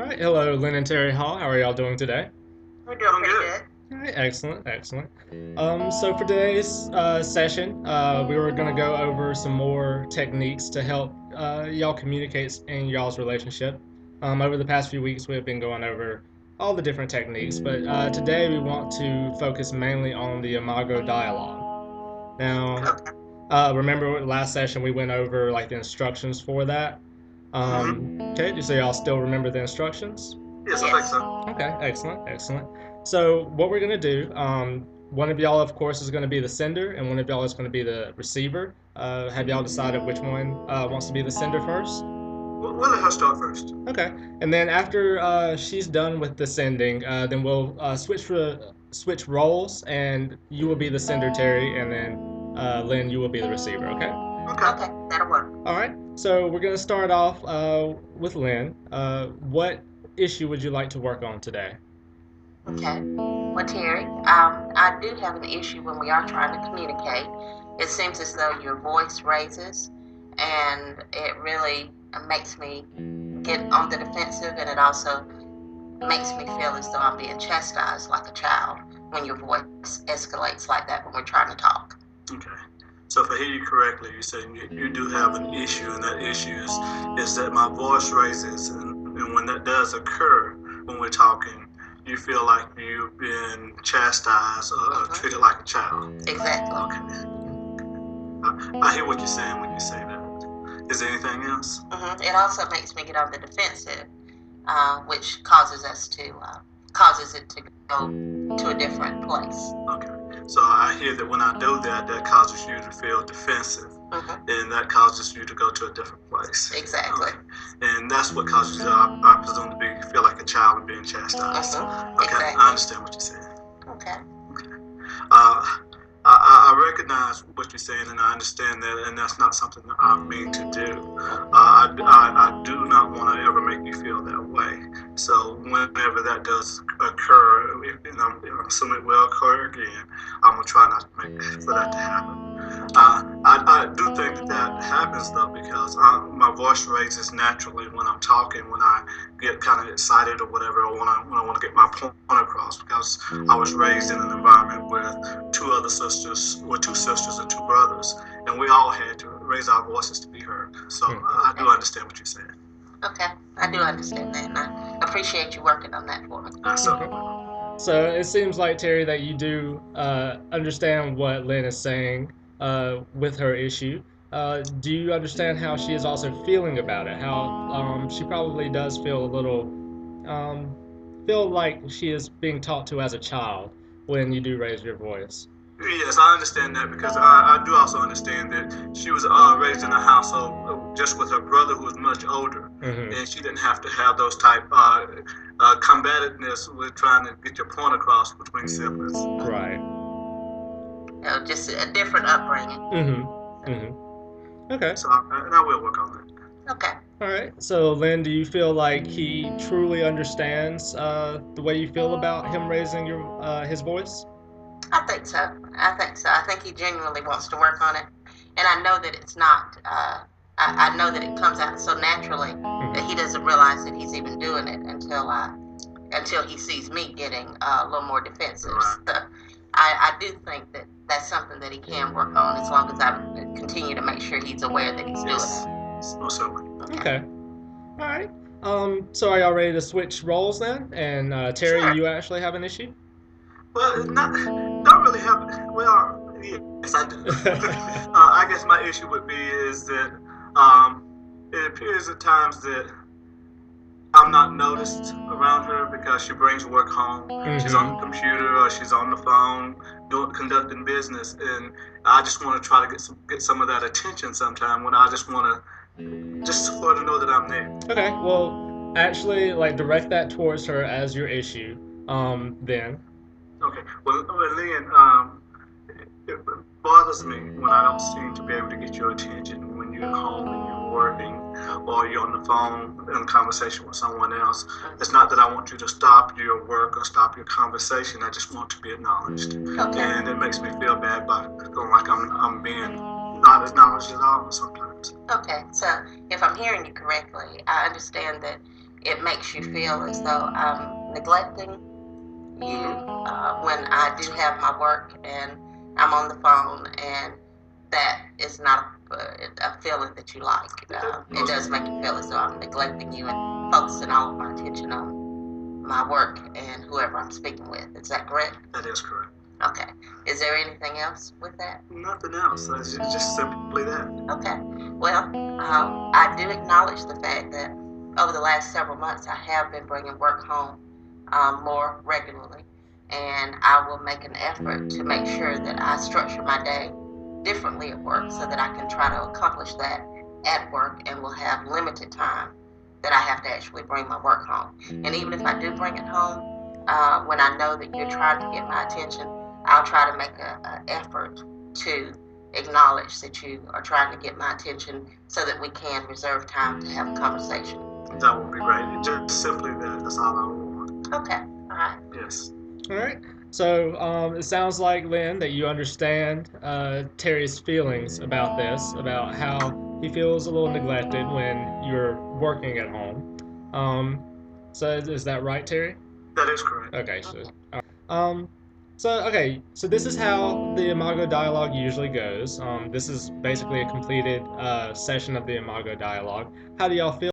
right, hello, Lynn and Terry Hall. How are y'all doing today? We're doing pretty good. All right, excellent, excellent. So for today's session, we were going to go over some more techniques to help y'all communicate in y'all's relationship. Over the past few weeks, we have been going over all the different techniques, but today we want to focus mainly on the Imago Dialogue. Now, Okay. remember last session we went over like the instructions for that. Okay, so y'all still remember the instructions? Yes, I think so. Okay, excellent, excellent. So what we're gonna do, one of y'all, of course, is gonna be the sender, and one of y'all is gonna be the receiver. Have y'all decided which one wants to be the sender first? We'll let her start first. Okay, and then after she's done with the sending, then we'll switch roles, and you will be the sender, Terry, and then Lynn, you will be the receiver. Okay. Okay. Okay, that'll work. All right. So we're gonna start off with Lynn. What issue would you like to work on today? Okay. Well, Terry, I do have an issue when we are trying to communicate. It seems as though your voice raises, and it really makes me get on the defensive, and it also makes me feel as though I'm being chastised like a child when your voice escalates like that when we're trying to talk. Okay. So if I hear you correctly, you're saying you do have an issue, and that issue is that my voice raises, and when that does occur when we're talking, you feel like you've been chastised or treated like a child. Exactly. Okay. I hear what you're saying when you say that. Is there anything else? It also makes me get on the defensive, which causes it to go to a different place. Okay. So I hear that when I do that, that causes you to feel defensive, and that causes you to go to a different place. Exactly. Okay. And that's what causes you, I presume, to feel like a child and being chastised. Okay. Exactly. I understand what you're saying. Okay. Uh, I recognize what you're saying, and I understand that, and that's not something that I mean to do. I do not want to ever make you feel that way. So whenever that does occur, and I'm assuming it will occur again, I'm gonna try not to make for that to happen. I do think that happens though, because my voice raises naturally when I'm talking, when I get kind of excited or whatever, or when I want to get my point across, because I was raised in an environment with two sisters and two brothers, and we all had to raise our voices to be heard. So I do understand what you're saying. Okay, I do understand that, and I appreciate you working on that for me. So it seems like, Terry, that you do understand what Lynn is saying with her issue. Do you understand how she is also feeling about it? How she probably does feel a little, feel like she is being talked to as a child when you do raise your voice. Yes, I understand that, because I do also understand that she was raised in a household just with her brother, who was much older, and she didn't have to have those type combativeness with trying to get your point across between siblings. Right. Just a different upbringing. Okay. So I will work on that. Okay. All right. So, Lynn, do you feel like he truly understands the way you feel about him raising his voice? I think so. I think he genuinely wants to work on it, and I know that it's not. I know that it comes out so naturally that he doesn't realize that he's even doing it until he sees me getting a little more defensive. So I do think that that's something that he can work on, as long as I continue to make sure he's aware that he's doing it. Most certainly. Okay. All right. So are y'all ready to switch roles then? And Terry, Sure. you actually have an issue? Well, don't really have. Well, yes, I do. I guess my issue would be is that it appears at times that I'm not noticed around her, because she brings work home. She's on the computer or she's on the phone conducting business, and I just want to try to get some of that attention sometime, when I just want to just for her to know that I'm there. Okay. Well, actually, like direct that towards her as your issue. Then. Okay. Well, Lynn, it bothers me when I don't seem to be able to get your attention when you're at home and you're working, or you're on the phone in a conversation with someone else. It's not that I want you to stop your work or stop your conversation. I just want to be acknowledged. Okay. And it makes me feel bad by feeling like I'm being not acknowledged at all sometimes. Okay. So if I'm hearing you correctly, I understand that it makes you feel as though I'm neglecting you when I do have my work and I'm on the phone, and that is not a feeling that you like. It does make you feel as though I'm neglecting you and focusing all of my attention on my work and whoever I'm speaking with. Is that correct? That is correct. Okay. Is there anything else with that? Nothing else. It's just simply that. Okay. Well, I do acknowledge the fact that over the last several months I have been bringing work home more regularly, and I will make an effort to make sure that I structure my day differently at work so that I can try to accomplish that at work and will have limited time that I have to actually bring my work home. And even if I do bring it home, when I know that you're trying to get my attention, I'll try to make an effort to acknowledge that you are trying to get my attention so that we can reserve time to have a conversation. That would be great. Just simply that. That's all I want. Okay. All right. Yes. All right. So it sounds like, Lynn, that you understand Terry's feelings about this, about how he feels a little neglected when you're working at home. So is that right, Terry? That is correct. Okay. Um, so this is how the Imago Dialogue usually goes. This is basically a completed session of the Imago Dialogue. How do y'all feel